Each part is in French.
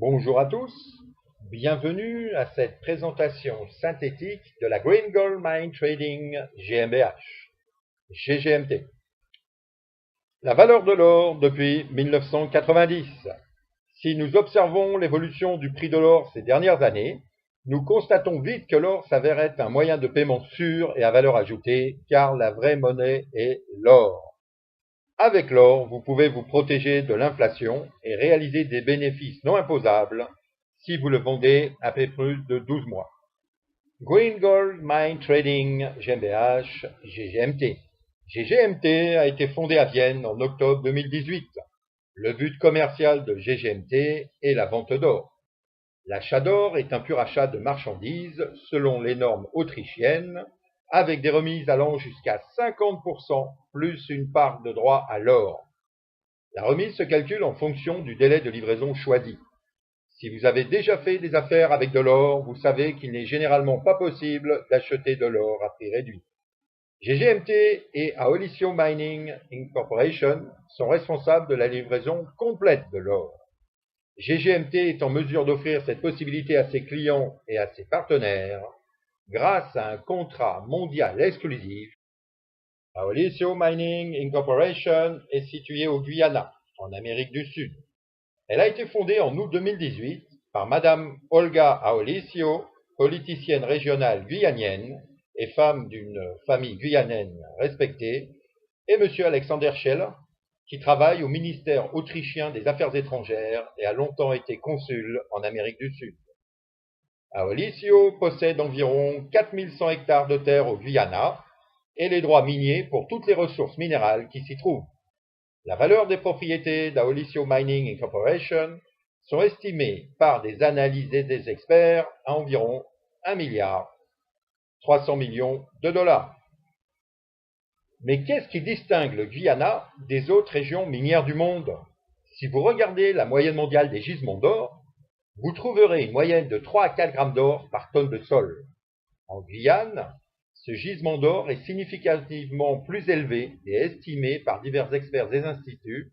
Bonjour à tous, bienvenue à cette présentation synthétique de la Green Gold Mine Trading GmbH, GGMT. La valeur de l'or depuis 1990. Si nous observons l'évolution du prix de l'or ces dernières années, nous constatons vite que l'or s'avère être un moyen de paiement sûr et à valeur ajoutée, car la vraie monnaie est l'or. Avec l'or, vous pouvez vous protéger de l'inflation et réaliser des bénéfices non imposables si vous le vendez après plus de 12 mois. Green Gold Mine Trading GmbH, GGMT. GGMT a été fondé à Vienne en octobre 2018. Le but commercial de GGMT est la vente d'or. L'achat d'or est un pur achat de marchandises selon les normes autrichiennes, avec des remises allant jusqu'à 50% plus une part de droit à l'or. La remise se calcule en fonction du délai de livraison choisi. Si vous avez déjà fait des affaires avec de l'or, vous savez qu'il n'est généralement pas possible d'acheter de l'or à prix réduit. GGMT et Aolicio Mining Incorporation sont responsables de la livraison complète de l'or. GGMT est en mesure d'offrir cette possibilité à ses clients et à ses partenaires grâce à un contrat mondial exclusif. Aolicio Mining Incorporation est située au Guyana, en Amérique du Sud. Elle a été fondée en août 2018 par Madame Olga Aolicio, politicienne régionale guyanienne et femme d'une famille guyanaine respectée, et Monsieur Alexander Schell, qui travaille au ministère autrichien des Affaires étrangères et a longtemps été consul en Amérique du Sud. Aolicio possède environ 4100 hectares de terre au Guyana et les droits miniers pour toutes les ressources minérales qui s'y trouvent. La valeur des propriétés d'Aolicio Mining Incorporation sont estimées par des analyses et des experts à environ 1 milliard 300 millions de dollars. Mais qu'est-ce qui distingue le Guyana des autres régions minières du monde? Si vous regardez la moyenne mondiale des gisements d'or, vous trouverez une moyenne de 3 à 4 grammes d'or par tonne de sol. En Guyane, ce gisement d'or est significativement plus élevé et estimé par divers experts et instituts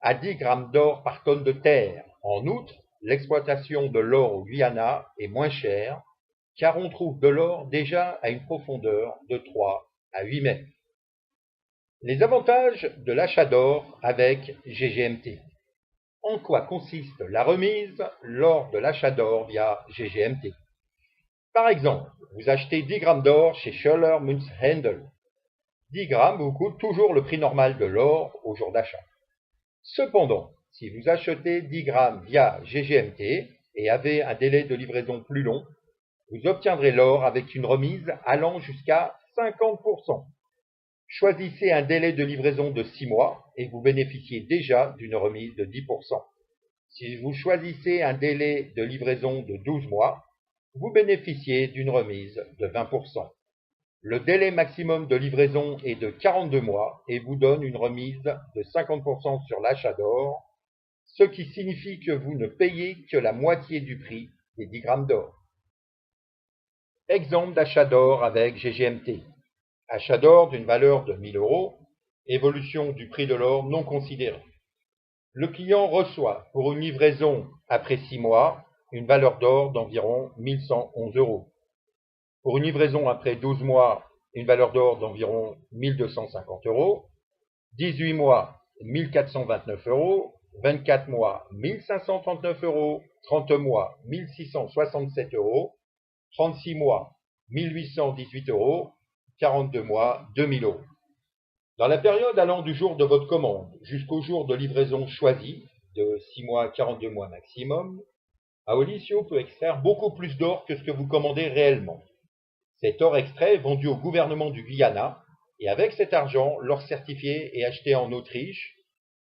à 10 grammes d'or par tonne de terre. En outre, l'exploitation de l'or au Guyana est moins chère car on trouve de l'or déjà à une profondeur de 3 à 8 mètres. Les avantages de l'achat d'or avec GGMT. En quoi consiste la remise lors de l'achat d'or via GGMT? Par exemple, vous achetez 10 grammes d'or chez Schoeller Münzhandel. 10 grammes vous coûte toujours le prix normal de l'or au jour d'achat. Cependant, si vous achetez 10 grammes via GGMT et avez un délai de livraison plus long, vous obtiendrez l'or avec une remise allant jusqu'à 50%. Choisissez un délai de livraison de 6 mois et vous bénéficiez déjà d'une remise de 10%. Si vous choisissez un délai de livraison de 12 mois, vous bénéficiez d'une remise de 20%. Le délai maximum de livraison est de 42 mois et vous donne une remise de 50% sur l'achat d'or, ce qui signifie que vous ne payez que la moitié du prix des 10 grammes d'or. Exemple d'achat d'or avec GGMT. Achat d'or d'une valeur de 1000 euros, évolution du prix de l'or non considéré. Le client reçoit pour une livraison après 6 mois une valeur d'or d'environ 1111 euros. Pour une livraison après 12 mois, une valeur d'or d'environ 1250 euros. 18 mois, 1429 euros. 24 mois, 1539 euros. 30 mois, 1667 euros. 36 mois, 1818 euros. 42 mois, 2000 euros. Dans la période allant du jour de votre commande jusqu'au jour de livraison choisi, de 6 mois à 42 mois maximum, Aolicio peut extraire beaucoup plus d'or que ce que vous commandez réellement. Cet or extrait est vendu au gouvernement du Guyana et avec cet argent, l'or certifié est acheté en Autriche,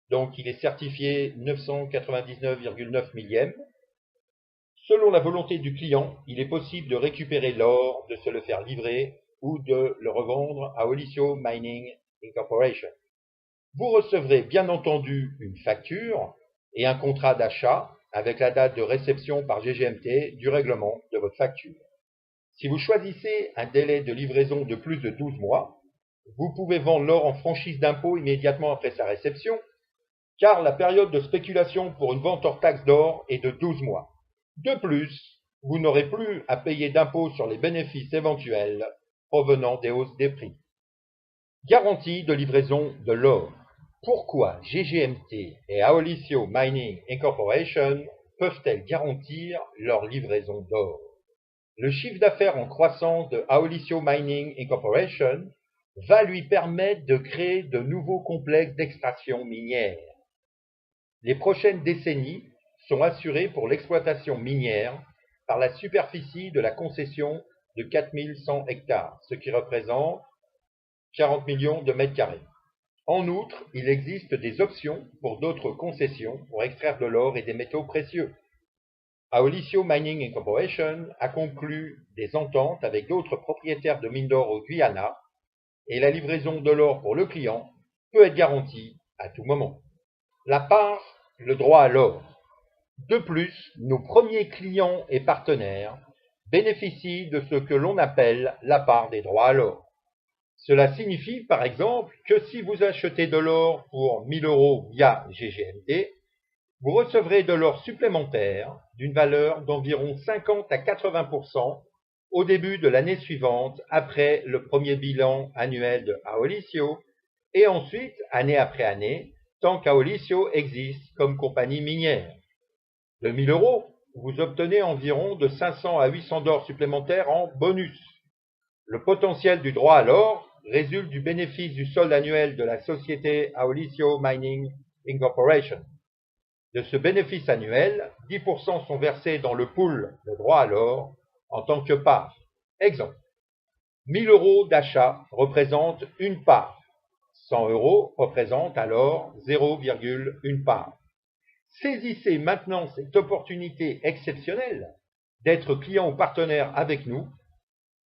donc il est certifié 999,9 millième. Selon la volonté du client, il est possible de récupérer l'or, de se le faire livrer ou de le revendre à Aolicio Mining Incorporation. Vous recevrez bien entendu une facture et un contrat d'achat avec la date de réception par GGMT du règlement de votre facture. Si vous choisissez un délai de livraison de plus de 12 mois, vous pouvez vendre l'or en franchise d'impôt immédiatement après sa réception. car la période de spéculation pour une vente hors taxe d'or est de 12 mois. De plus, vous n'aurez plus à payer d'impôts sur les bénéfices éventuels provenant des hausses des prix. Garantie de livraison de l'or. Pourquoi GGMT et Aolicio Mining Incorporation peuvent-elles garantir leur livraison d'or? Le chiffre d'affaires en croissance de Aolicio Mining Incorporation va lui permettre de créer de nouveaux complexes d'extraction minière. Les prochaines décennies sont assurées pour l'exploitation minière par la superficie de la concession de 4100 hectares, ce qui représente 40 millions de mètres carrés. En outre, il existe des options pour d'autres concessions pour extraire de l'or et des métaux précieux. Aolicio Mining Incorporation a conclu des ententes avec d'autres propriétaires de mines d'or au Guyana et la livraison de l'or pour le client peut être garantie à tout moment. La part, le droit à l'or. De plus, nos premiers clients et partenaires bénéficient de ce que l'on appelle la part des droits à l'or. Cela signifie, par exemple, que si vous achetez de l'or pour 1000 € via GGMT, vous recevrez de l'or supplémentaire d'une valeur d'environ 50 à 80% au début de l'année suivante après le premier bilan annuel de Aolicio et ensuite, année après année, tant qu'Aolicio existe comme compagnie minière. De 1000 €, vous obtenez environ de 500 à 800 d'or supplémentaires en bonus. Le potentiel du droit à l'or résulte du bénéfice du solde annuel de la société Aolicio Mining Incorporation. De ce bénéfice annuel, 10% sont versés dans le pool de droit à l'or en tant que part. Exemple, 1000 € d'achat représentent une part. 100 € représentent alors 0,1 part. Saisissez maintenant cette opportunité exceptionnelle d'être client ou partenaire avec nous,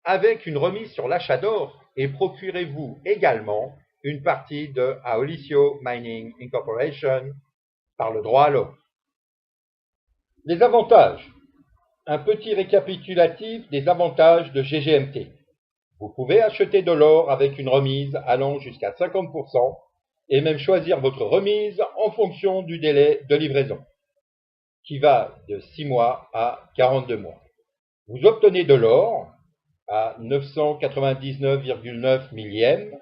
avec une remise sur l'achat d'or, et procurez-vous également une partie de Aolicio Mining Incorporation par le droit à l'or. Les avantages. Un petit récapitulatif des avantages de GGMT. Vous pouvez acheter de l'or avec une remise allant jusqu'à 50% et même choisir votre remise en fonction du délai de livraison, qui va de 6 mois à 42 mois. Vous obtenez de l'or à 999,9 millièmes,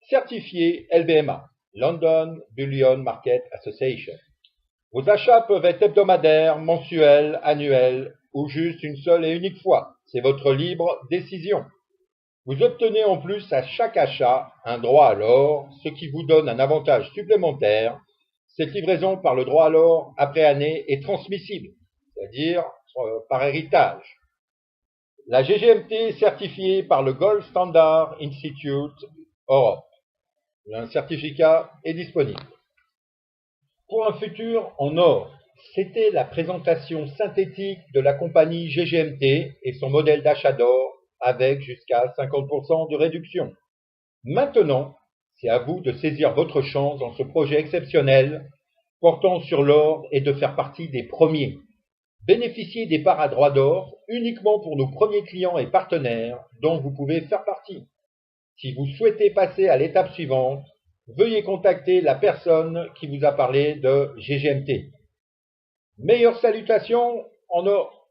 certifié LBMA, London Bullion Market Association. Vos achats peuvent être hebdomadaires, mensuels, annuels ou juste une seule et unique fois. C'est votre libre décision. Vous obtenez en plus à chaque achat un droit à l'or, ce qui vous donne un avantage supplémentaire. Cette livraison par le droit à l'or après année est transmissible, c'est-à-dire par héritage. La GGMT est certifiée par le Gold Standard Institute Europe. Un certificat est disponible. Pour un futur en or, c'était la présentation synthétique de la compagnie GGMT et son modèle d'achat d'or avec jusqu'à 50% de réduction. Maintenant, c'est à vous de saisir votre chance dans ce projet exceptionnel portant sur l'or et de faire partie des premiers. Bénéficiez des parts à droit d'or uniquement pour nos premiers clients et partenaires dont vous pouvez faire partie. Si vous souhaitez passer à l'étape suivante, veuillez contacter la personne qui vous a parlé de GGMT. Meilleures salutations en or.